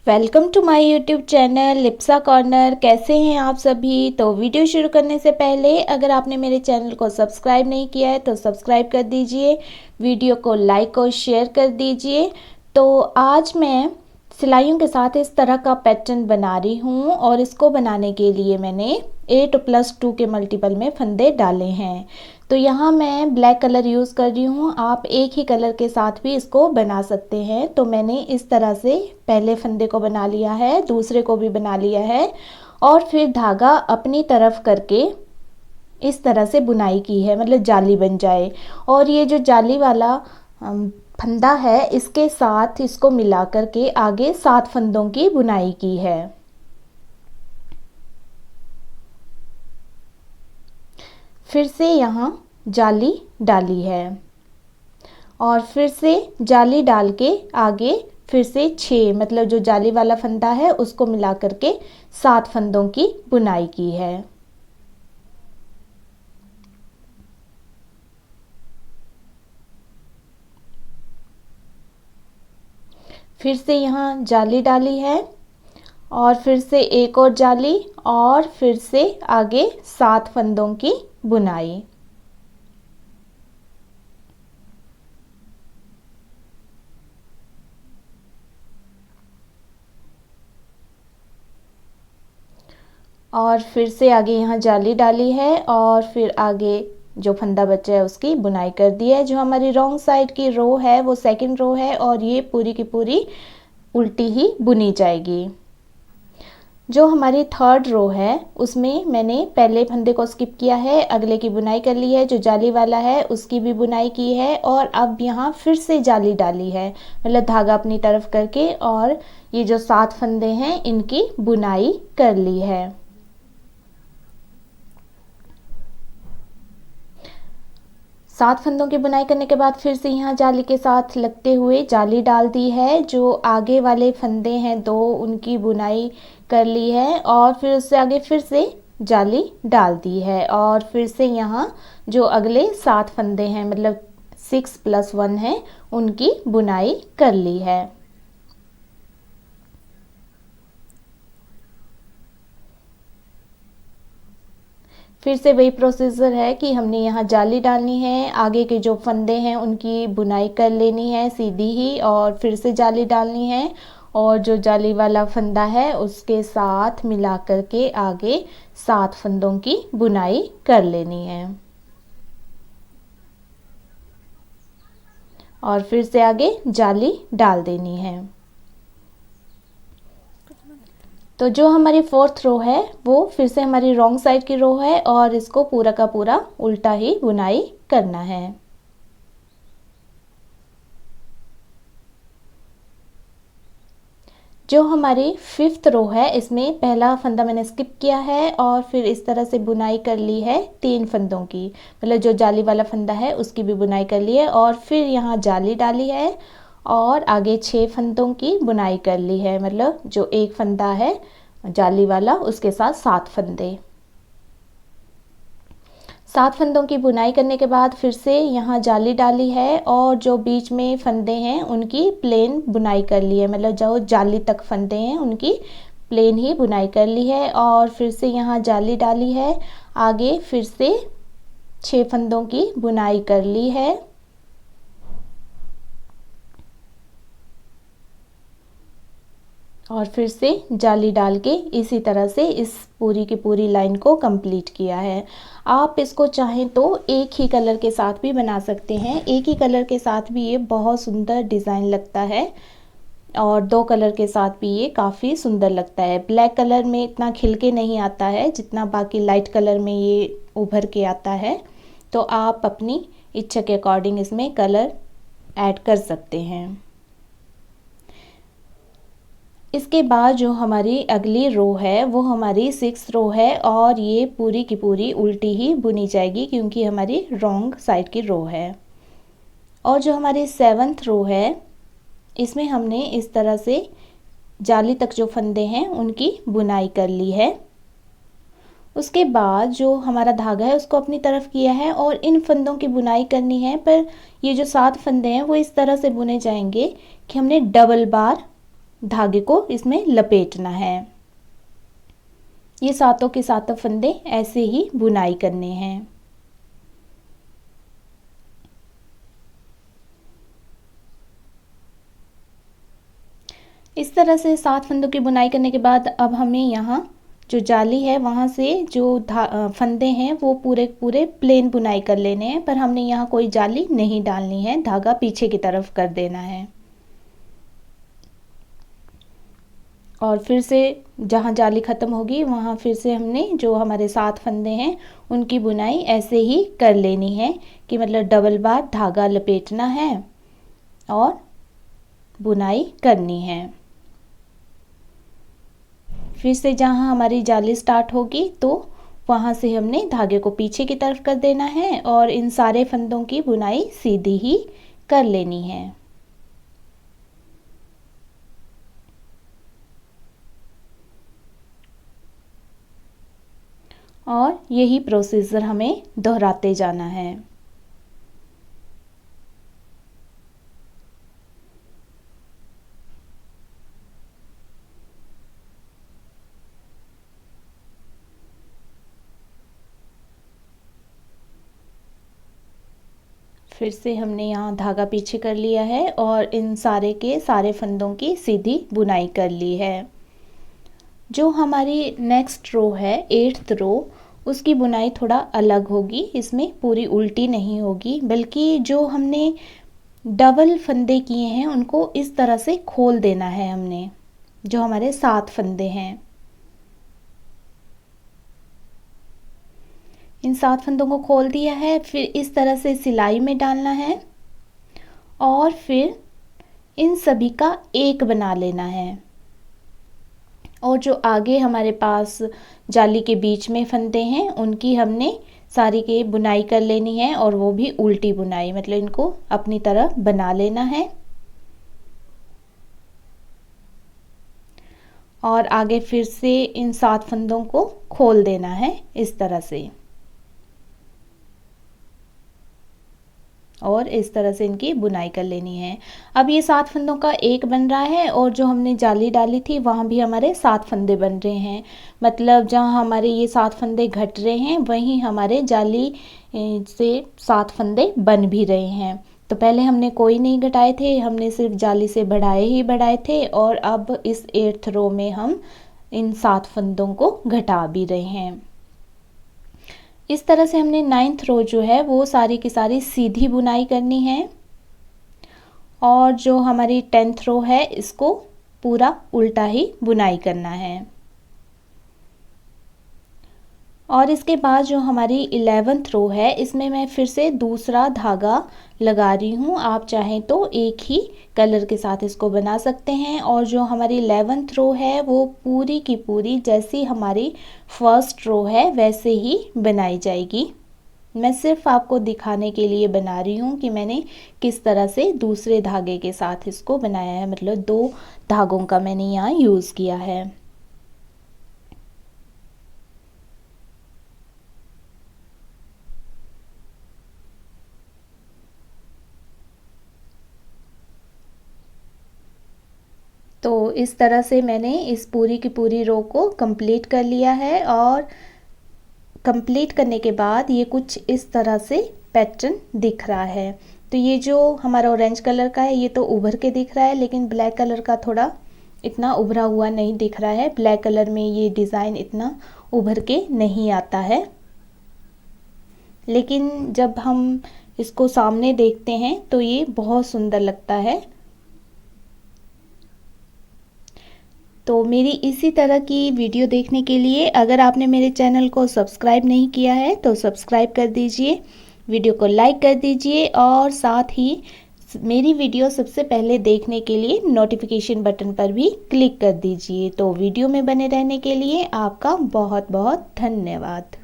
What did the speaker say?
Welcome to my YouTube channel Lipsa corner. कैसे हैं आप सभी। तो वीडियो शुरू करने से पहले अगर आपने मेरे चैनल को सब्सक्राइब नहीं किया है तो सब्सक्राइब कर दीजिए, वीडियो को लाइक और शेयर कर दीजिए। तो आज मैं सिलाइयों के साथ इस तरह का पैटर्न बना रही हूँ और इसको बनाने के लिए मैंने 8+2 के मल्टीपल में फंदे डाले हैं। तो यहाँ मैं ब्लैक कलर यूज़ कर रही हूँ, आप एक ही कलर के साथ भी इसको बना सकते हैं। तो मैंने इस तरह से पहले फंदे को बना लिया है, दूसरे को भी बना लिया है और फिर धागा अपनी तरफ करके इस तरह से बुनाई की है, मतलब जाली बन जाए। और ये जो जाली वाला फंदा है इसके साथ इसको मिला करके आगे 7 फंदों की बुनाई की है। फिर से यहाँ जाली डाली है और फिर से जाली डाल के आगे फिर से 6, मतलब जो जाली वाला फंदा है उसको मिला करके 7 फंदों की बुनाई की है। फिर से यहाँ जाली डाली है और फिर से एक और जाली और फिर से आगे 7 फंदों की बुनाई। और फिर से आगे यहाँ जाली डाली है और फिर आगे जो फंदा बचा है उसकी बुनाई कर दी है। जो हमारी रॉन्ग साइड की रो है वो सेकंड रो है और ये पूरी की पूरी उल्टी ही बुनी जाएगी। जो हमारी थर्ड रो है उसमें मैंने पहले फंदे को स्किप किया है, अगले की बुनाई कर ली है, जो जाली वाला है उसकी भी बुनाई की है और अब यहाँ फिर से जाली डाली है, मतलब धागा अपनी तरफ करके, और ये जो 7 फंदे हैं इनकी बुनाई कर ली है। सात फंदों की बुनाई करने के बाद फिर से यहाँ जाली के साथ लगते हुए जाली डाल दी है। जो आगे वाले फंदे हैं 2 उनकी बुनाई कर ली है और फिर उससे आगे फिर से जाली डाल दी है और फिर से यहाँ जो अगले 7 फंदे हैं, मतलब 6+1 है, उनकी बुनाई कर ली है। फिर से वही प्रोसीजर है कि हमने यहाँ जाली डालनी है, आगे के जो फंदे हैं उनकी बुनाई कर लेनी है सीधी ही और फिर से जाली डालनी है और जो जाली वाला फंदा है उसके साथ मिला करके आगे 7 फंदों की बुनाई कर लेनी है और फिर से आगे जाली डाल देनी है। तो जो हमारी 4th रो है वो फिर से हमारी रॉन्ग साइड की रो है और इसको पूरा का पूरा उल्टा ही बुनाई करना है। जो हमारी 5th रो है इसमें पहला फंदा मैंने स्किप किया है और फिर इस तरह से बुनाई कर ली है 3 फंदों की, मतलब जो जाली वाला फंदा है उसकी भी बुनाई कर ली है और फिर यहाँ जाली डाली है और आगे 6 फंदों की बुनाई कर ली है, मतलब जो एक फंदा है जाली वाला उसके साथ 7 फंदे। 7 फंदों की बुनाई करने के बाद फिर से यहाँ जाली डाली है और जो बीच में फंदे हैं उनकी प्लेन बुनाई कर ली है, मतलब जो जाली तक फंदे हैं उनकी प्लेन ही बुनाई कर ली है और फिर से यहाँ जाली डाली है, आगे फिर से 6 फंदों की बुनाई कर ली है और फिर से जाली डाल के इसी तरह से इस पूरी की पूरी लाइन को कंप्लीट किया है। आप इसको चाहें तो एक ही कलर के साथ भी बना सकते हैं, एक ही कलर के साथ भी ये बहुत सुंदर डिज़ाइन लगता है और 2 कलर के साथ भी ये काफ़ी सुंदर लगता है। ब्लैक कलर में इतना खिल के नहीं आता है जितना बाकी लाइट कलर में ये उभर के आता है, तो आप अपनी इच्छा के अकॉर्डिंग इसमें कलर ऐड कर सकते हैं। इसके बाद जो हमारी अगली रो है वो हमारी 6th रो है और ये पूरी की पूरी उल्टी ही बुनी जाएगी क्योंकि हमारी रॉन्ग साइड की रो है। और जो हमारी 7th रो है इसमें हमने इस तरह से जाली तक जो फंदे हैं उनकी बुनाई कर ली है। उसके बाद जो हमारा धागा है उसको अपनी तरफ किया है और इन फंदों की बुनाई करनी है, पर ये जो 7 फंदे हैं वो इस तरह से बुने जाएंगे कि हमने डबल बार धागे को इसमें लपेटना है। ये सातों के सातों फंदे ऐसे ही बुनाई करने हैं। इस तरह से 7 फंदों की बुनाई करने के बाद अब हमें यहाँ जो जाली है वहाँ से जो फंदे हैं वो पूरे पूरे प्लेन बुनाई कर लेने हैं, पर हमने यहाँ कोई जाली नहीं डालनी है, धागा पीछे की तरफ कर देना है। और फिर से जहाँ जाली ख़त्म होगी वहाँ फिर से हमने जो हमारे 7 फंदे हैं उनकी बुनाई ऐसे ही कर लेनी है कि मतलब डबल बार धागा लपेटना है और बुनाई करनी है। फिर से जहाँ हमारी जाली स्टार्ट होगी तो वहाँ से हमने धागे को पीछे की तरफ कर देना है और इन सारे फंदों की बुनाई सीधी ही कर लेनी है। और यही प्रोसीजर हमें दोहराते जाना है। फिर से हमने यहाँ धागा पीछे कर लिया है और इन सारे के सारे फंदों की सीधी बुनाई कर ली है। जो हमारी नेक्स्ट रो है 8th रो, उसकी बुनाई थोड़ा अलग होगी। इसमें पूरी उल्टी नहीं होगी, बल्कि जो हमने डबल फंदे किए हैं उनको इस तरह से खोल देना है हमने, जो हमारे 7 फंदे हैं। इन 7 फंदों को खोल दिया है, फिर इस तरह से सिलाई में डालना है और फिर इन सभी का एक बना लेना है। और जो आगे हमारे पास जाली के बीच में फंदे हैं उनकी हमने सारी की बुनाई कर लेनी है, और वो भी उल्टी बुनाई, मतलब इनको अपनी तरह बना लेना है। और आगे फिर से इन 7 फंदों को खोल देना है इस तरह से, और इस तरह से इनकी बुनाई कर लेनी है। अब ये 7 फंदों का एक बन रहा है और जो हमने जाली डाली थी वहाँ भी हमारे 7 फंदे बन रहे हैं। मतलब जहाँ हमारे ये 7 फंदे घट रहे हैं वहीं हमारे जाली से 7 फंदे बन भी रहे हैं। तो पहले हमने कोई नहीं घटाए थे, हमने सिर्फ जाली से बढ़ाए ही बढ़ाए थे, और अब इस 8th रो में हम इन 7 फंदों को घटा भी रहे हैं। इस तरह से हमने 9th रो जो है वो सारी की सारी सीधी बुनाई करनी है, और जो हमारी 10th रो है इसको पूरा उल्टा ही बुनाई करना है। और इसके बाद जो हमारी 11th रो है इसमें मैं फिर से दूसरा धागा लगा रही हूँ। आप चाहें तो एक ही कलर के साथ इसको बना सकते हैं। और जो हमारी 11th रो है वो पूरी की पूरी जैसी हमारी फर्स्ट रो है वैसे ही बनाई जाएगी। मैं सिर्फ आपको दिखाने के लिए बना रही हूँ कि मैंने किस तरह से दूसरे धागे के साथ इसको बनाया है, मतलब 2 धागों का मैंने यहाँ यूज़ किया है। तो इस तरह से मैंने इस पूरी की पूरी रो को कंप्लीट कर लिया है, और कंप्लीट करने के बाद ये कुछ इस तरह से पैटर्न दिख रहा है। तो ये जो हमारा ऑरेंज कलर का है ये तो उभर के दिख रहा है, लेकिन ब्लैक कलर का थोड़ा इतना उभरा हुआ नहीं दिख रहा है। ब्लैक कलर में ये डिज़ाइन इतना उभर के नहीं आता है, लेकिन जब हम इसको सामने देखते हैं तो ये बहुत सुंदर लगता है। तो मेरी इसी तरह की वीडियो देखने के लिए अगर आपने मेरे चैनल को सब्सक्राइब नहीं किया है तो सब्सक्राइब कर दीजिए, वीडियो को लाइक कर दीजिए, और साथ ही मेरी वीडियो सबसे पहले देखने के लिए नोटिफिकेशन बटन पर भी क्लिक कर दीजिए। तो वीडियो में बने रहने के लिए आपका बहुत बहुत धन्यवाद।